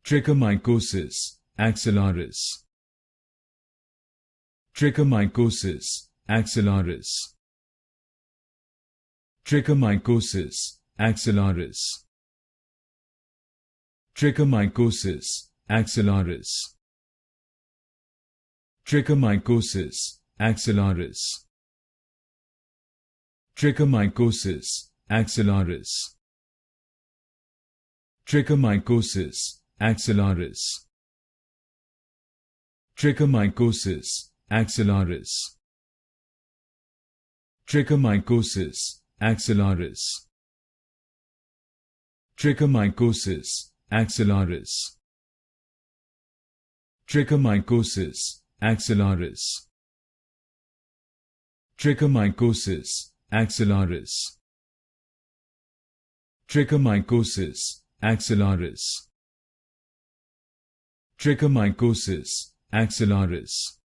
Trichomycosis axillaris. Trichomycosis axillaris. Trichomycosis axillaris. Trichomycosis axillaris. Trichomycosis axillaris. Trichomycosis axillaris. Trichomycosis axillaris. Trichomycosis axillaris. Trichomycosis axillaris. Trichomycosis axillaris. Trichomycosis axillaris. Trichomycosis axillaris. Trichomycosis axillaris. Trichomycosis axillaris.